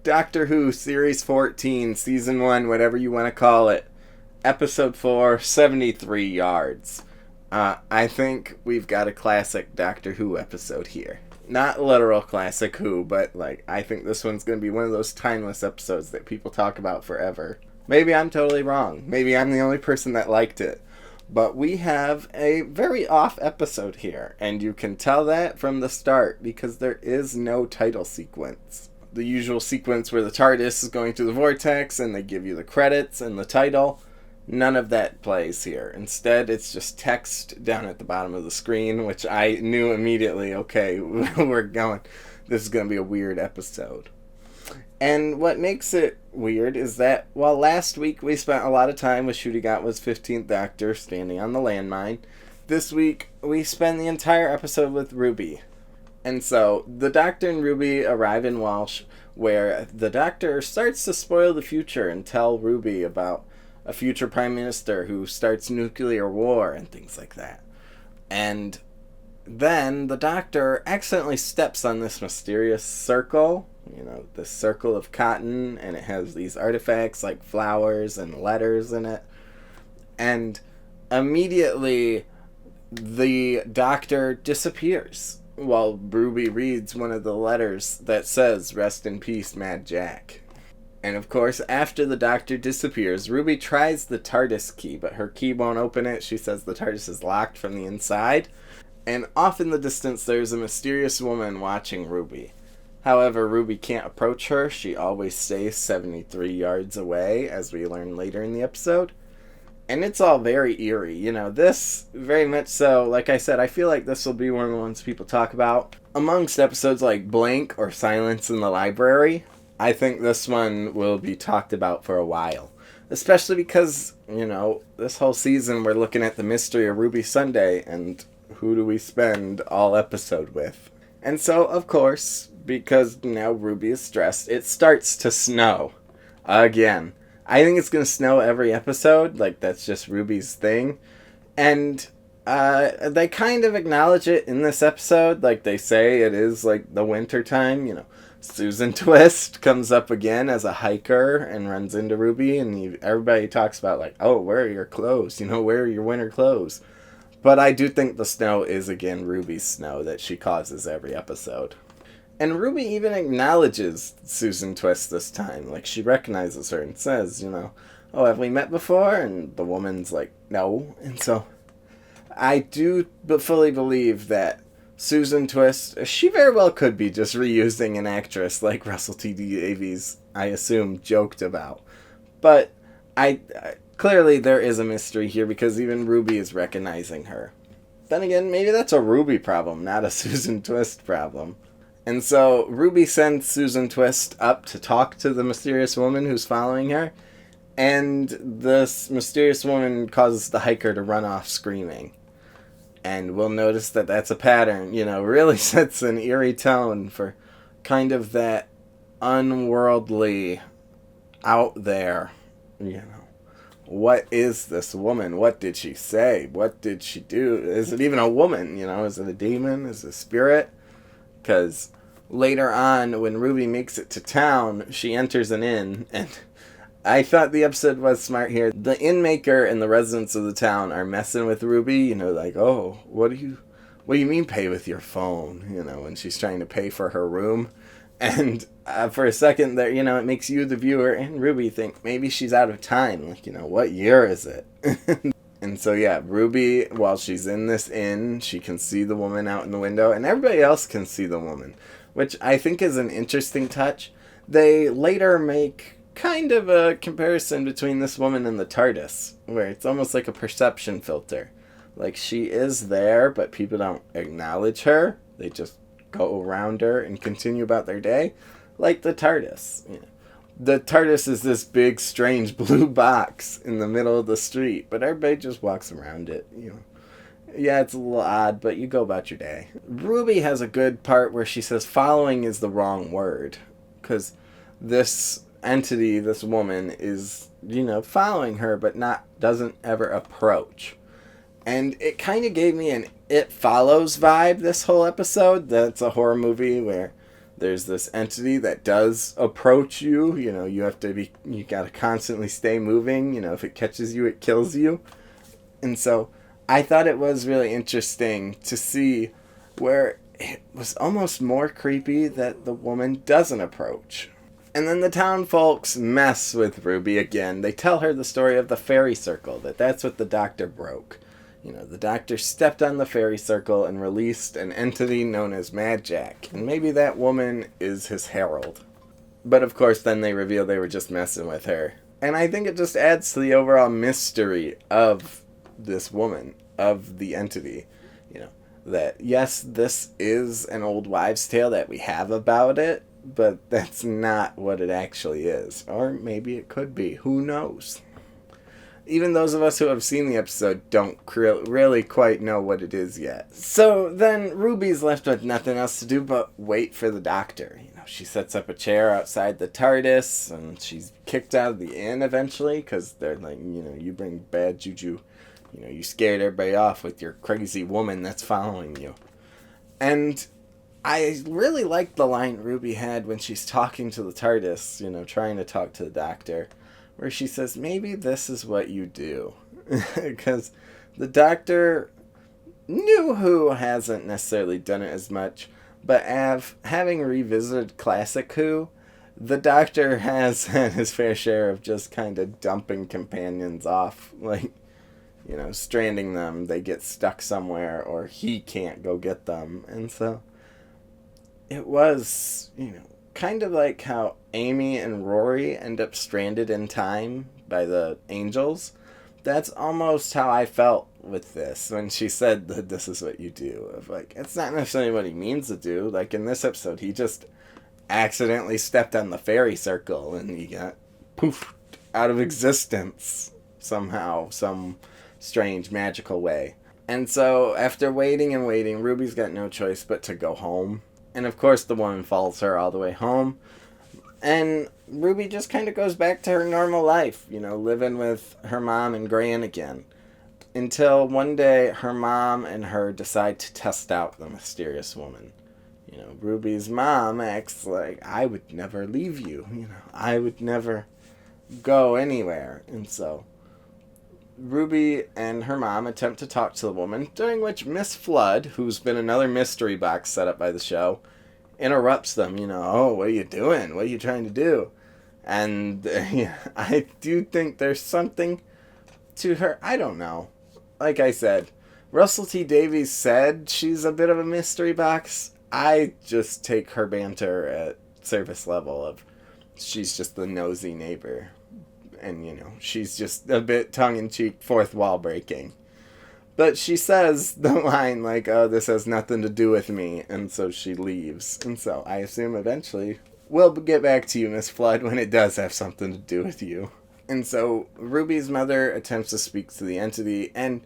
Doctor Who Series 14, Season 1, whatever you want to call it. Episode 4, 73 Yards. I think we've got a classic Doctor Who episode here. Not literal classic Who, but I think this one's going to be one of those timeless episodes that people talk about forever. Maybe I'm totally wrong. Maybe I'm the only person that liked it. But we have a very off episode here, and you can tell that from the start because there is no title sequence. The usual sequence where the TARDIS is going through the vortex and they give you the credits and the title, none of that plays here. Instead, it's just text down at the bottom of the screen, which I knew immediately, okay, we're going, this is going to be a weird episode. And what makes it weird is that while last week we spent a lot of time with Ncuti Gatwa's 15th Doctor standing on the landmine, this week we spend the entire episode with Ruby. And so the Doctor and Ruby arrive in Walsh, where the Doctor starts to spoil the future and tell Ruby about a future Prime Minister who starts nuclear war and things like that. And then the Doctor accidentally steps on this mysterious circle, this circle of cotton, and it has these artifacts like flowers and letters in it. And immediately the Doctor disappears while Ruby reads one of the letters that says, "Rest in peace, Mad Jack." And of course, after the Doctor disappears, Ruby tries the TARDIS key, but her key won't open it. She says the TARDIS is locked from the inside. And off in the distance, there's a mysterious woman watching Ruby. However, Ruby can't approach her. She always stays 73 yards away, as we learn later in the episode. And it's all very eerie. This, very much so, like I said, I feel like this will be one of the ones people talk about. Amongst episodes like Blank or Silence in the Library, I think this one will be talked about for a while. Especially because, this whole season we're looking at the mystery of Ruby Sunday, and who do we spend all episode with? And so, of course, because now Ruby is stressed, it starts to snow. Again. I think it's going to snow every episode. That's just Ruby's thing. And they kind of acknowledge it in this episode. They say it is the winter time. Susan Twist comes up again as a hiker and runs into Ruby. And everybody talks about oh, where are your clothes? Where are your winter clothes? But I do think the snow is, again, Ruby's snow that she causes every episode. And Ruby even acknowledges Susan Twist this time. She recognizes her and says, "Oh, have we met before?" And the woman's like, "No." And so I do fully believe that Susan Twist, she very well could be just reusing an actress like Russell T Davies, I assume, joked about. But clearly there is a mystery here because even Ruby is recognizing her. Then again, maybe that's a Ruby problem, not a Susan Twist problem. And so Ruby sends Susan Twist up to talk to the mysterious woman who's following her. And this mysterious woman causes the hiker to run off screaming. And we'll notice that that's a pattern, really sets an eerie tone for kind of that unworldly, out there, What is this woman? What did she say? What did she do? Is it even a woman? Is it a demon? Is it a spirit? Because later on, when Ruby makes it to town, she enters an inn, and I thought the episode was smart here. The inn maker and the residents of the town are messing with Ruby, "Oh, what do you mean pay with your phone?" When she's trying to pay for her room. And for a second there, it makes you, the viewer, and Ruby think maybe she's out of time. What year is it? And so, yeah, Ruby, while she's in this inn, she can see the woman out in the window, and everybody else can see the woman, which I think is an interesting touch. They later make kind of a comparison between this woman and the TARDIS, where it's almost like a perception filter. She is there, but people don't acknowledge her. They just go around her and continue about their day, like the TARDIS. The TARDIS is this big, strange blue box in the middle of the street, but everybody just walks around it, Yeah, it's a little odd, but you go about your day. Ruby has a good part where she says following is the wrong word, because this entity, this woman, is, following her, but doesn't ever approach. And it kind of gave me an It Follows vibe this whole episode. That's a horror movie where there's this entity that does approach you. You gotta constantly stay moving. If it catches you, it kills you. And so I thought it was really interesting to see where it was almost more creepy that the woman doesn't approach. And then the town folks mess with Ruby again. They tell her the story of the fairy circle, that's what the doctor broke. The doctor stepped on the fairy circle and released an entity known as Mad Jack. And maybe that woman is his herald. But of course, then they reveal they were just messing with her. And I think it just adds to the overall mystery of this woman, of the entity. That yes, this is an old wives' tale that we have about it, but that's not what it actually is. Or maybe it could be. Who knows? Even those of us who have seen the episode don't really quite know what it is yet. So then Ruby's left with nothing else to do but wait for the doctor. She sets up a chair outside the TARDIS, and she's kicked out of the inn eventually, because they're like, you bring bad juju. You scared everybody off with your crazy woman that's following you. And I really like the line Ruby had when she's talking to the TARDIS, trying to talk to the doctor, where she says, maybe this is what you do. Because the doctor, New Who hasn't necessarily done it as much, but having revisited Classic Who, the doctor has had his fair share of just kind of dumping companions off, stranding them. They get stuck somewhere, or he can't go get them. And so it was, kind of like how Amy and Rory end up stranded in time by the angels. That's almost how I felt with this when she said that this is what you do. Of it's not necessarily what he means to do. In this episode, he just accidentally stepped on the fairy circle and he got poofed out of existence somehow, some strange magical way. And so after waiting and waiting, Ruby's got no choice but to go home. And of course the woman follows her all the way home. And Ruby just kind of goes back to her normal life, living with her mom and Gran again. Until one day her mom and her decide to test out the mysterious woman. Ruby's mom acts like, I would never leave you. I would never go anywhere. And so Ruby and her mom attempt to talk to the woman, during which Miss Flood, who's been another mystery box set up by the show, interrupts them. Oh, what are you doing? What are you trying to do? And I do think there's something to her. I don't know. Like I said, Russell T Davies said she's a bit of a mystery box. I just take her banter at surface level of she's just the nosy neighbor. And, she's just a bit tongue-in-cheek, fourth wall breaking. But she says the line oh, this has nothing to do with me, and so she leaves. And so I assume eventually we'll get back to you, Miss Flood, when it does have something to do with you. And so Ruby's mother attempts to speak to the entity, and,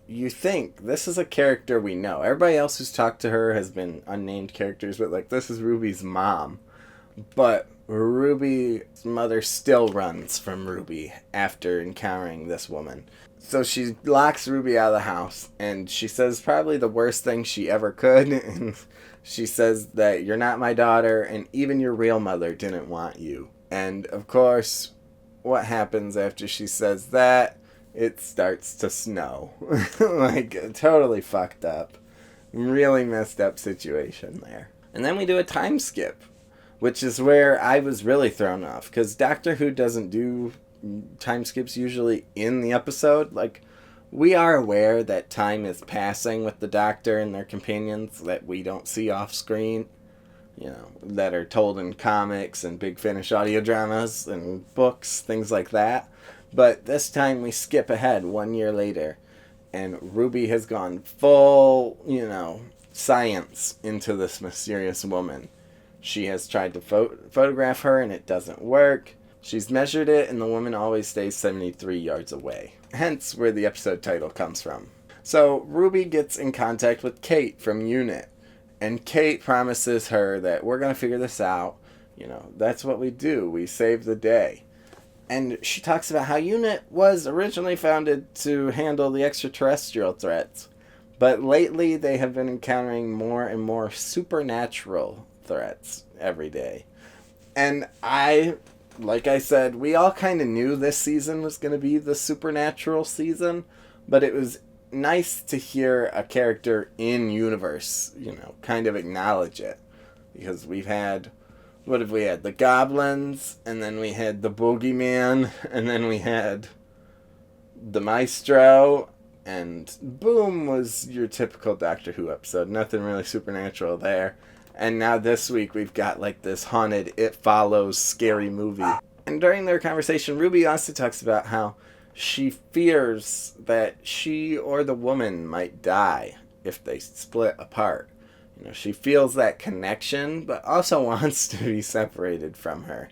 you think this is a character we know. Everybody else who's talked to her has been unnamed characters, but, this is Ruby's mom. But Ruby's mother still runs from Ruby after encountering this woman. So she locks Ruby out of the house, and she says probably the worst thing she ever could. And she says that you're not my daughter, and even your real mother didn't want you. And of course, what happens after she says that? It starts to snow. Totally fucked up. Really messed up situation there. And then we do a time skip, which is where I was really thrown off, because Doctor Who doesn't do time skips usually in the episode. We are aware that time is passing with the Doctor and their companions that we don't see off screen, that are told in comics and Big Finish audio dramas and books, things like that. But this time we skip ahead 1 year later, and Ruby has gone full, science into this mysterious woman. She has tried to photograph her, and it doesn't work. She's measured it, and the woman always stays 73 yards away. Hence where the episode title comes from. So Ruby gets in contact with Kate from UNIT, and Kate promises her that we're going to figure this out. That's what we do. We save the day. And she talks about how UNIT was originally founded to handle the extraterrestrial threats. But lately they have been encountering more and more supernatural threats every day. And like I said, we all kind of knew this season was going to be the supernatural season, but it was nice to hear a character in universe, kind of acknowledge it. Because we've had, what have we had? The goblins, and then we had the boogeyman, and then we had the maestro, and boom was your typical Doctor Who episode. Nothing really supernatural there. And now this week we've got like this haunted It Follows scary movie. And during their conversation, Ruby also talks about how she fears that she or the woman might die if they split apart. She feels that connection, but also wants to be separated from her.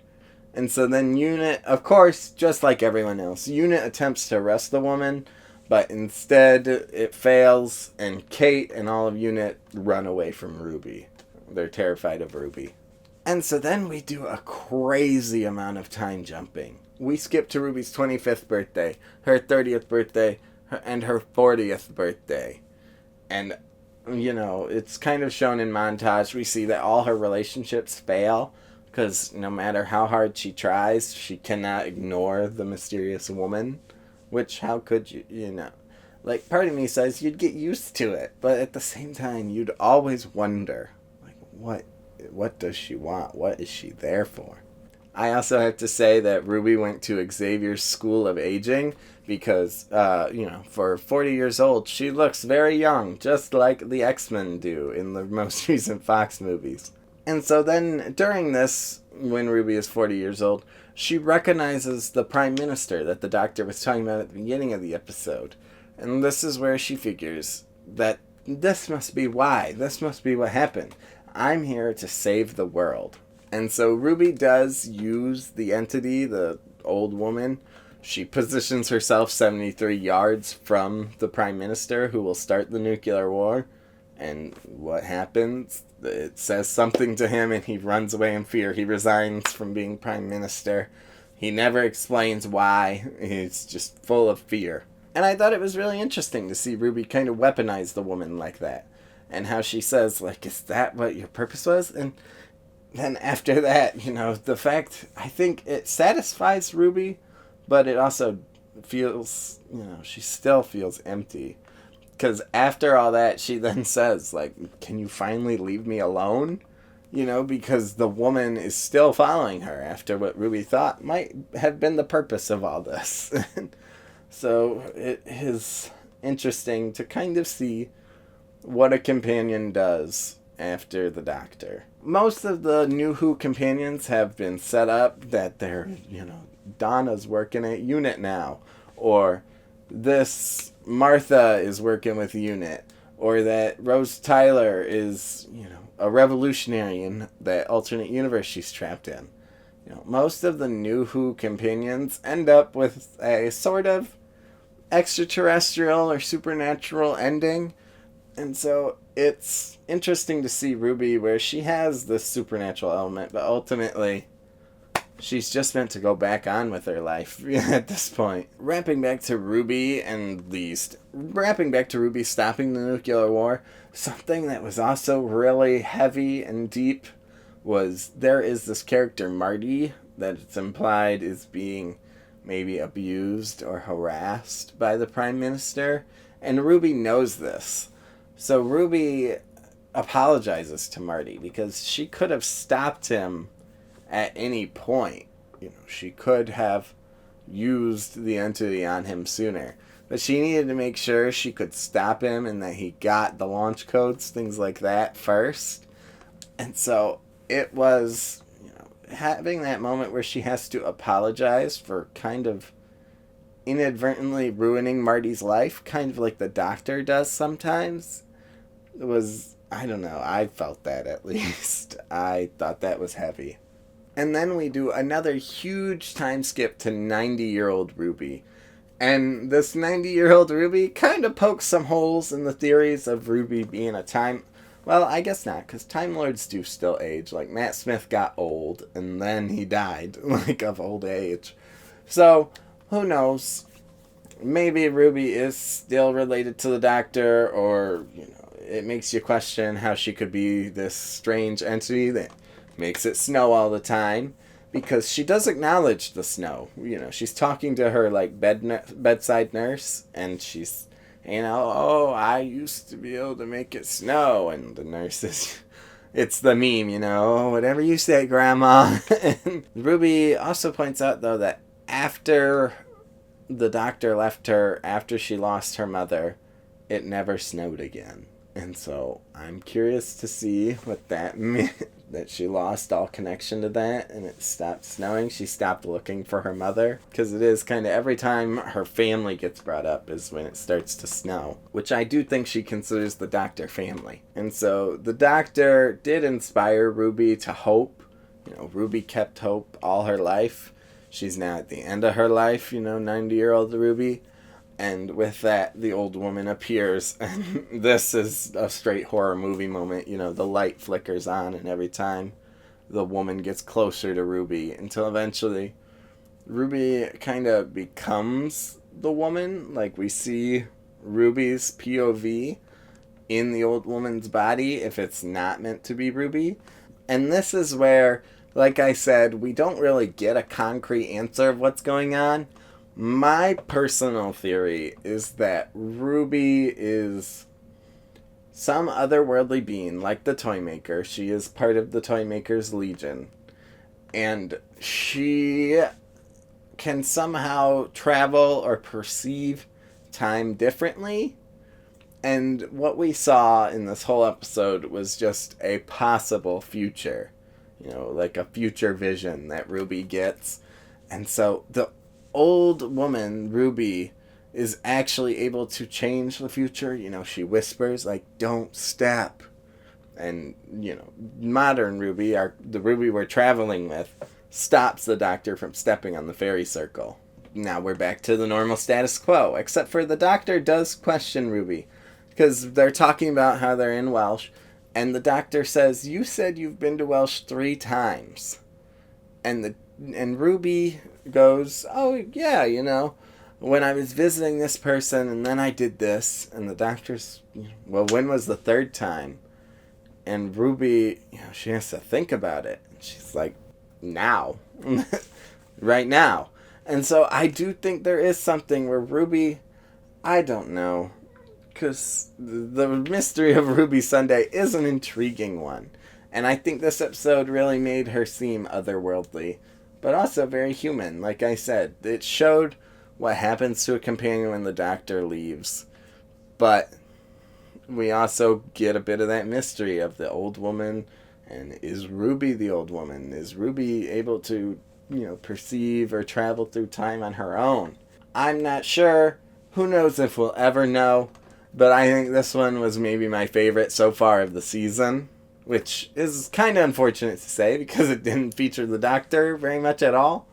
And so then Unit, of course, just like everyone else, Unit attempts to arrest the woman, but instead it fails, and Kate and all of Unit run away from Ruby. They're terrified of Ruby. And so then we do a crazy amount of time jumping. We skip to Ruby's 25th birthday, her 30th birthday, and her 40th birthday. And, it's kind of shown in montage. We see that all her relationships fail, because no matter how hard she tries, she cannot ignore the mysterious woman. Which, how could you, Like, part of me says you'd get used to it, but at the same time, you'd always wonder, what does she want? What is she there for? I also have to say that Ruby went to Xavier's School of Aging because, for 40 years old, she looks very young, just like the X-Men do in the most recent Fox movies. And so then, during this, when Ruby is 40 years old, she recognizes the Prime Minister that the Doctor was talking about at the beginning of the episode. And this is where she figures that this must be why. This must be what happened. I'm here to save the world. And so Ruby does use the entity, the old woman. She positions herself 73 yards from the Prime Minister, who will start the nuclear war. And what happens? It says something to him and he runs away in fear. He resigns from being Prime Minister. He never explains why. He's just full of fear. And I thought it was really interesting to see Ruby kind of weaponize the woman like that. And how she says, is that what your purpose was? And then after that, the fact, I think it satisfies Ruby, but it also feels, she still feels empty. Because after all that, she then says, can you finally leave me alone? Because the woman is still following her after what Ruby thought might have been the purpose of all this. So it is interesting to kind of see what a companion does after the Doctor. Most of the New Who companions have been set up that they're, Donna's working at Unit now, or this Martha is working with Unit, or that Rose Tyler is, a revolutionary in that alternate universe she's trapped in. Most of the New Who companions end up with a sort of extraterrestrial or supernatural ending. And so it's interesting to see Ruby where she has this supernatural element, but ultimately she's just meant to go back on with her life at this point. Wrapping back to Ruby stopping the nuclear war, something that was also really heavy and deep was there is this character Marty that it's implied is being maybe abused or harassed by the Prime Minister, and Ruby knows this. So Ruby apologizes to Marty because she could have stopped him at any point. She could have used the entity on him sooner. But she needed to make sure she could stop him and that he got the launch codes, things like that, first. And so it was, having that moment where she has to apologize for kind of inadvertently ruining Marty's life, kind of like the Doctor does sometimes. It was, I don't know, I felt that at least. I thought that was heavy. And then we do another huge time skip to 90-year-old Ruby. And this 90-year-old Ruby kind of pokes some holes in the theories of Ruby being a time... Well, I guess not, because Time Lords do still age. Like, Matt Smith got old, and then he died, of old age. So, who knows? Maybe Ruby is still related to the Doctor, or, it makes you question how she could be this strange entity that makes it snow all the time, because she does acknowledge the snow. She's talking to her like bedside nurse, and she's, oh, I used to be able to make it snow, and the nurse is, it's the meme, "Oh, whatever you say, Grandma." And Ruby also points out, though, that after the doctor left her, after she lost her mother, it never snowed again. And so I'm curious to see what that meant, that she lost all connection to that and it stopped snowing. She stopped looking for her mother, because it is kind of every time her family gets brought up is when it starts to snow, which I do think she considers the doctor family. And so the doctor did inspire Ruby to hope. Ruby kept hope all her life. She's now at the end of her life, 90-year-old Ruby. And with that, the old woman appears, and this is a straight horror movie moment. The light flickers on, and every time the woman gets closer to Ruby, until eventually Ruby kind of becomes the woman. Like, we see Ruby's POV in the old woman's body if it's not meant to be Ruby. And this is where, like I said, we don't really get a concrete answer of what's going on. My personal theory is that Ruby is some otherworldly being, like the Toymaker. She is part of the Toymaker's Legion. And she can somehow travel or perceive time differently. And what we saw in this whole episode was just a possible future. Like a future vision that Ruby gets. And so the old woman, Ruby, is actually able to change the future. She whispers, like, "Don't step." And, modern Ruby, the Ruby we're traveling with, stops the doctor from stepping on the fairy circle. Now we're back to the normal status quo, except for the doctor does question Ruby, because they're talking about how they're in Welsh, and the doctor says, "You said you've been to Welsh 3 times. And Ruby goes, "Oh, yeah, when I was visiting this person, and then I did this." And the doctor's, "Well, when was the 3rd time?" And Ruby, she has to think about it. And she's like, "Now." Right now. And so I do think there is something where Ruby, I don't know, because the mystery of Ruby Sunday is an intriguing one. And I think this episode really made her seem otherworldly, but also very human. Like I said, it showed what happens to a companion when the doctor leaves. But we also get a bit of that mystery of the old woman. And is Ruby the old woman? Is Ruby able to, perceive or travel through time on her own? I'm not sure. Who knows if we'll ever know. But I think this one was maybe my favorite so far of the season, which is kind of unfortunate to say because it didn't feature the doctor very much at all.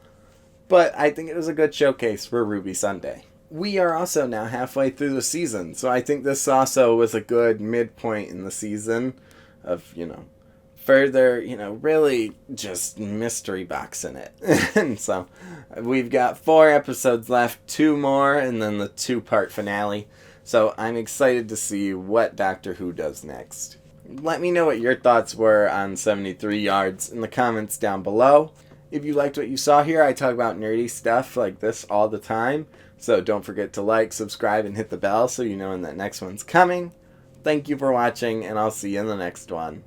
But I think it was a good showcase for Ruby Sunday. We are also now halfway through the season, so I think this also was a good midpoint in the season of, further, really just mystery boxing it. And so we've got 4 episodes left, 2 more, and then the 2-part finale. So I'm excited to see what Doctor Who does next. Let me know what your thoughts were on 73 Yards in the comments down below. If you liked what you saw here, I talk about nerdy stuff like this all the time. So don't forget to like, subscribe, and hit the bell so you know when that next one's coming. Thank you for watching, and I'll see you in the next one.